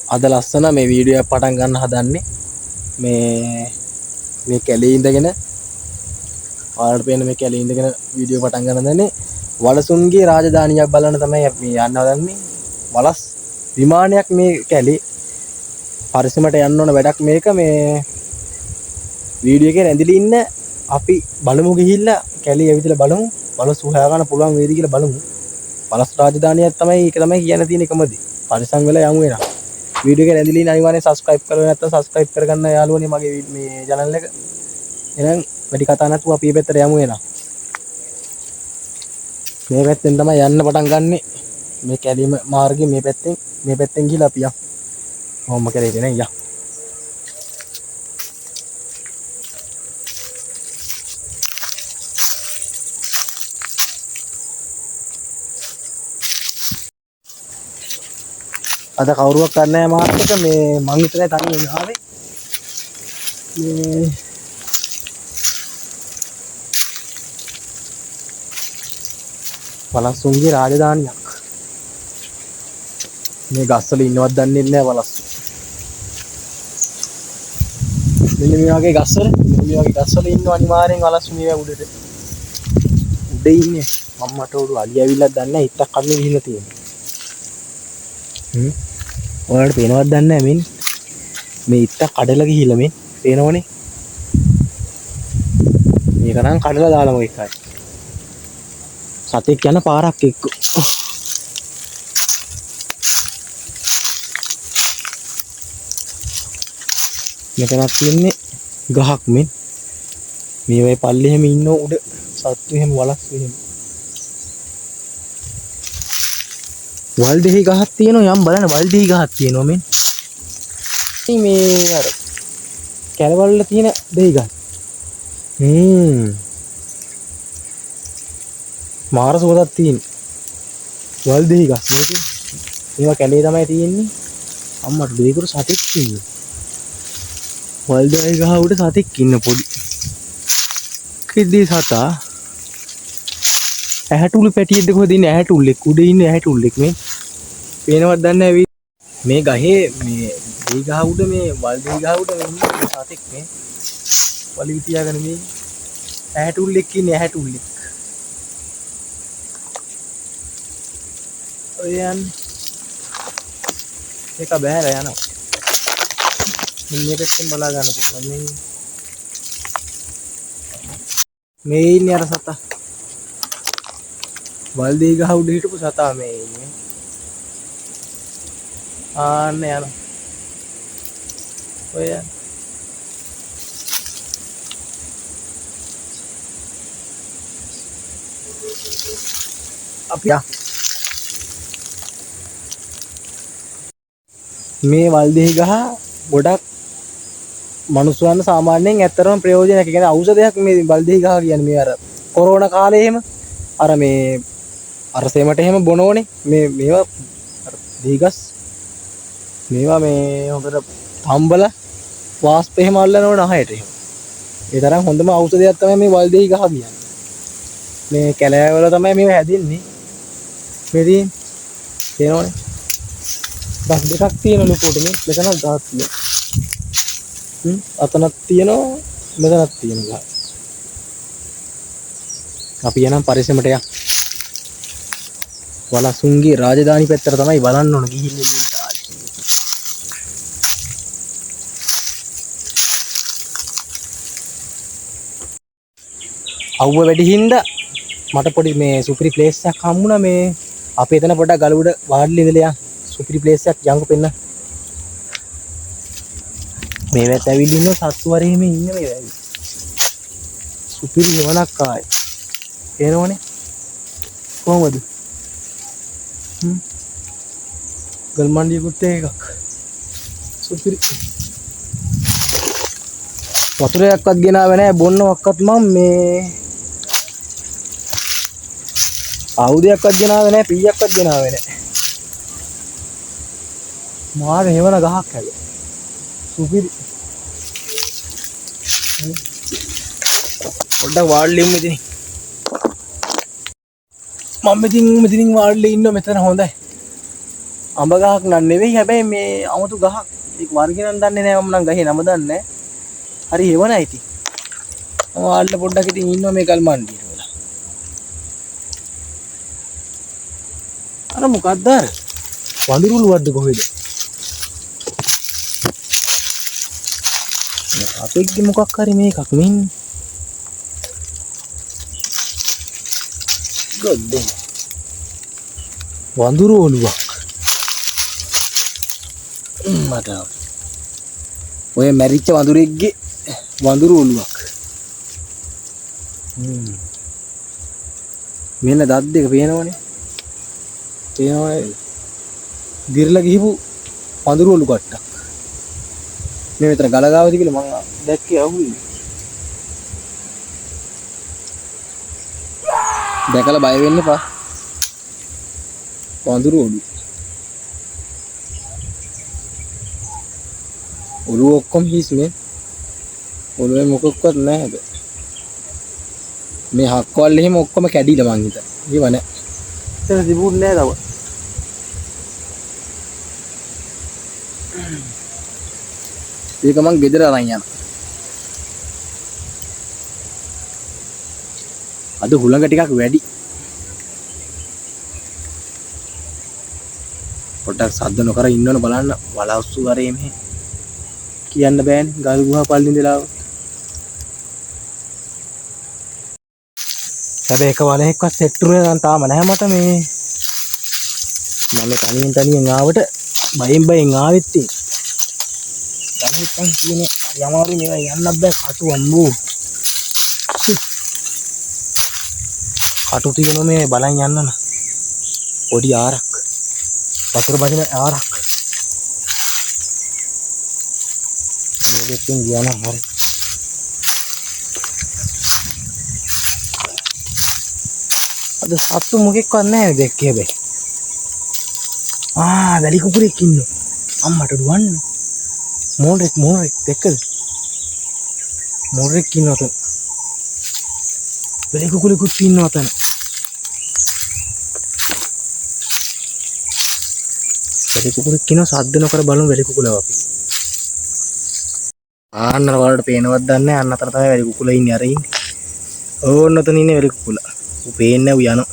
අද ලස්සන මේ වීඩියෝ එක පටන් ගන්න හදන්නේ මේ කැලේ ඉඳගෙන ඔයාලට පේන මේ කැලේ ඉඳගෙන වීඩියෝ පටන් ගන්න දන්නේ වලසුන්ගේ රාජධානියක් බලන්න තමයි අපි යන්න හදන්නේ. වලස් විමානයක් මේ කැලේ පරිස්සමට යන්න ඕන වැඩක් මේක. මේ වීඩියෝ එකේ රැඳිලා ඉන්න අපි බලමු ගිහිල්ලා කැලේ ඇවිදලා බලමු. වලස් හොයා ගන්න පුළුවන් වේද කියලා බලමු. වලස් රාජධානියක් තමයි ඒක තමයි කියන්න තියෙන එකමදි. පරිස්සම් වෙලා යමු එනවා. वीडियो के रැඳිලා ඉන්න අනිවාර්යෙන් subscribe කරලා නැත්නම් subscribe කරගන්න යාළුවනේ මගේ මේ channel එක. එහෙනම් වැඩි කතා නැතුව අපි මේ පැත්තට යමු එනවා. මේ පැත්තෙන් තමයි යන්න පටන් ගන්නෙ. මේ කැලීම මාර්ගේ මේ පැත්තෙන් ගිහලා අපි යමු. කොහොම කරේද නේ යා. අද කවුරුවක් කරන්නේ නැහැ මාත් එක මේ මං විතරයි තනියෙන් ආවේ. මේ වලස්සුන්ගේ රාජධානියක්. මේ ගස්වල ඉන්නවත් දන්නේ නැහැ වලස්සු. මෙන්න මේ වගේ ගස්වල ඉන්නව අනිවාර්යෙන් වලස්සු මේ උඩට. උඩ ඉන්නේ මම්මට උඩු අලිය ඇවිල්ලා දන්නේ නැහැ හිටක් කන්නේ ගිහිල්ලා තියෙනවා. ඔයාලට පේනවද දන්නේ නැහැ මෙන්න මේ ඉත්ත කඩලා ගිහිල්ලා මේ පේනවනේ මේක නම් කඩලා දාලා මොකක් හරි සතෙක් යන පාරක් එක්ක මෙතනක් තියෙන්නේ ගහක් මේ වගේ පල්ලි එහෙම ඉන්න උඩ සත්තු එහෙම වලස්සු එහෙම වල්දෙහි ගහක් තියෙනවා යම් බලන්න වල්දෙහි ගහක් තියෙනවා මේ අර කැලවල වල තියෙන දෙහි ගහ මාර සුවඳක් තියෙන වල්දෙහි ගහ මේවා කැලේ තමයි තියෙන්නේ අම්මට දෙයකට සතෙක් ඉන්නේ වල්දෙහි ගහ උඩ සතෙක් ඉන්න පොඩි කිද්දි සතා ඇහැටුළු පැටියෙක්ද කොහෙද ඉන්නේ ඇහැටුල්ලෙක් උඩ ඉන්නේ ඇහැටුල්ලෙක් මේ පේනවත් දන්නේ නැහැ මේ ගහේ මේ දෙහි ගහ උඩ මේ වල්දෙහි ගහ උඩ මේ ඉන්නේ සතෙක් මේ වලිග තියාගෙන මේ ඇහැටුල්ලෙක් ඉන්නේ ඇහැටුල්ලෙක් ඔය යන්නේ ඒක බෑලා යනවා මේකෙන් බලා ගන්න පුළුවන් මේ ඉන්නේ අර සතා වල්දෙහි ගහ උඩ හිටපු සතා මේ ඉන්නේ ආන්න යනවා ඔය අපි මේ වල්දෙහි ගහ ගොඩක් මනුස්සයන් සාමාන්‍යයෙන් ඇත්තටම ප්‍රයෝජනයක්. කියන්නේ ඖෂධයක් මේ වල්දෙහි ගහ කියන්නේ මේ අර කොරෝනා කාලේ එහෙම අර මේ අර සෙමට එහෙම බොනෝනේ මේවා අර දීගස් මේවා මේ හොඳට තම්බල වාස්ප එහෙම අල්ලනවන අහයට එහෙම ඒ තරම් හොඳම ඖෂධයක් තමයි මේ වල්දෙහි ගහ කියන්නේ. මේ කැලෑවල තමයි මේව හැදින්නේ. මේ තියෙන්නේ තේරෙනවනේ. ගස් දෙකක් තියෙන ලොකුට මේ මෙතන ගහක් තියෙනවා. අතනක් තියෙනවා මෙතනක් තියෙනවා. අපි යනම් පරිස්සමට යන්න. වලසුන්ගේ රාජධානි පැත්තට තමයි බලන්න ඕන ගිහින් අවුව වැඩි හින්දා මට පොඩි මේ සුපිරි ප්ලේස් එකක් හම්බුණා මේ අපේ එතන පොඩක් ගල උඩ වාඩිලා ඉඳලා යන් සුපිරි ප්ලේස් එකක් යන්කෝ පෙන්න මේ වැත් ඇවිල්ලා ඉන්න සත්තු වරේ මේ ඉන්න මේ වැවි සුපිරි වණක් ආයේ එනවනේ කොහමද ගල් මණ්ඩියකුත් එකක් සුපිරි වතුරයක්වත් ගෙනාවේ නැහැ බොන්නවක්වත් මම මේ ආයුධයක්වත් ගෙනාවේ නැහැ පීයක්වත් ගෙනාවේ නැහැ මාර හේවන ගහක් හැබැයි සුපිරි පොඩ්ඩක් වාඩිලිමු ඉතින් මම ඉතින් මෙතනින් වාඩිලා ඉන්න මෙතන හොඳයි අඹ ගහක් නන් නෙවෙයි හැබැයි මේ 아무තු ගහක් ඒක වර්ගය නම් දන්නේ නැහැ මම නම් ගහේ නම දන්නේ නැහැ හරි හේවණයි ඉතින් මම ආල්ල පොඩ්ඩක් ඉතින් ඉන්නවා මේ ගල් මණ්ඩියට වල අර මොකක්ද අර වඳුරුළු වද්ද කොහෙද අපෙක්ගේ මොකක් හරි මේකක් මින් ගොඩේ වඳුරු ඔලුවක් මට ඔය මැරිච්ච වඳුරෙක්ගේ වඳුරු ඔලුවක් මෙන්න දත් දෙක පේනවනේ දිර්ලා ගිහපු වඳුරු ඔලු කට්ටක් මේ විතර ගලගාවද කියලා මම දැක්කේ අහුන්නේ දැකලා බය වෙන්න එපා වඳුරු ඔලු ඔක්කොම හිස් මේ ඔලුවේ මොකක්වත් නැහැ හැබැයි මේ හක්වල එහෙම ඔක්කොම කැඩිලා මං හිතා ඒව නැහැ එතන තිබුණේ නැහැ තව ඒක මං ගෙදර අරන් යනවා අද හුළඟ ටිකක් වැඩි පොඩ්ඩක් සද්ද නොකර ඉන්නවනේ බලන්න වලස්සු වරේ මෙහෙ කියන්න බෑනේ ගල් ගුහා පල්ලි ඉඳලා හැබැයි එක වලෙක්වත් සෙට්ටුනේ නම් තාම නැහැ මට මේ මම තනියෙන් ආවට බයෙන් ආවෙත් දැන් කියන්නේ යමාරු මේවා යන්නත් බෑ කටු අම්බෝ කටු තියෙන මේ බලන් යන්න පොඩි ආරක් වතුර බදින ආරක් මේකෙන් ගියා නම් හරි අද සත්තු මොකෙක්වත් නැහැ දැක්කේ හැබැයි වැලි කුකුලෙක් ඉන්නවා අම්මට දුවන්න මෝරෙක් දැක්කද මෝරෙක් ඉන්නවා තන වැලි කුකුලෙකුත් ඉන්නවා තන වැලි කුකුලෙක් ඉන්නවා සද්ද නොකර බලමු වැලි කුකුලව අපි ආන්නර වලට පේනවත් දන්නේ නැහැ අන්න අතර තමයි වැලි කුකුල ඉන්නේ අර ඉන්නේ ඕන්න ඔතන ඉන්නේ වැලි කුකුල ඌ පේන්නේ ඌ යනවා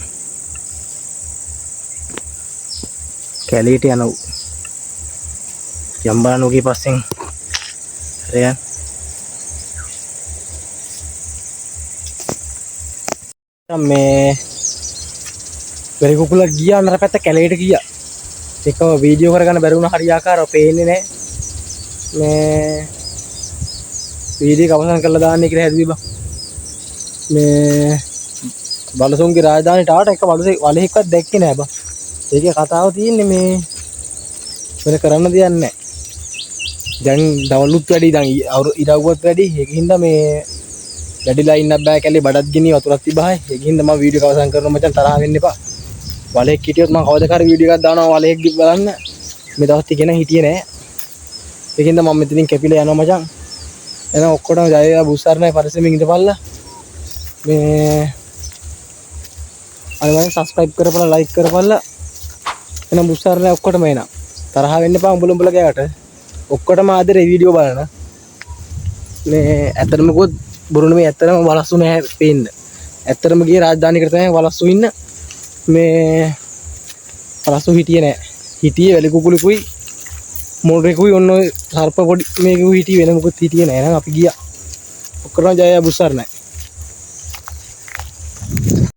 කැලේට යනවා යම්බානුගේ පස්සෙන් රයන් මේ වැලි කුකුල ගියා අන්නර පැත්ත කැලේට ගියා ඒකම වීඩියෝ කරගන්න බැරි වුණා හරියාකාරව පේන්නේ නැහැ මේ වීඩියෝ අවසන් කරලා දාන්න කියලා හැදුවේ බං මේ බලසොන්ගේ රාජධානියට ආවට එක වලෙක්වත් දැක්කේ නෑ බං ඒකේ කතාව තියෙන්නේ මේ වෙන කරන්න දෙයක් නැහැ දැන් දවල්ුත් වැඩි දැන් ඉරව්වත් වැඩි ඒකින්ද මේ වැඩිලා ඉන්න බෑ කැලේ බඩත් ගිනි වතුරක් තිබහයි ඒකින්ද මම වීඩියෝ අවසන් කරනවා මචං තරහ වෙන්න එපා වලෙක් හිටියොත් මම කවදාකාර වීඩියෝ එකක් දානවා වලෙක් බලන්න මේ දවස් ටික නේ හිටියේ නෑ ඒකින්ද මම මෙතනින් කැපිලා යනවා මචං එහෙනම් ඔක්කොටම ජය වේවා බුස්සාරණයි පරිස්සමින් ඉඳපල්ලා මේ අනිවාර්යෙන් subscribe කරපළා like කරපළා එහෙනම් බුස්සාරණයි ඔක්කොටම එනවා තරහ වෙන්න එපා උඹලා ගෑවට ඔක්කොටම ආදරේ වීඩියෝ බලන්න මේ ඇත්තටම කිව්වොත් බොරු නෙමෙයි ඇත්තටම වලස්සු නැහැ පේන්න ඇත්තටම ගියේ රාජධානියකට තමයි වලස්සු ඉන්න මේ වලස්සු හිටියේ නැහැ හිටියේ වැලි කුකුලුකුයි මොරෙකුයි ඔන්න ඔය සර්ප පොඩි මේකු හිටියේ වෙන මොකුත් හිටියේ නැහැ එහෙනම් අපි ගියා ඔක්කොටම ජය බුස්සාරණයි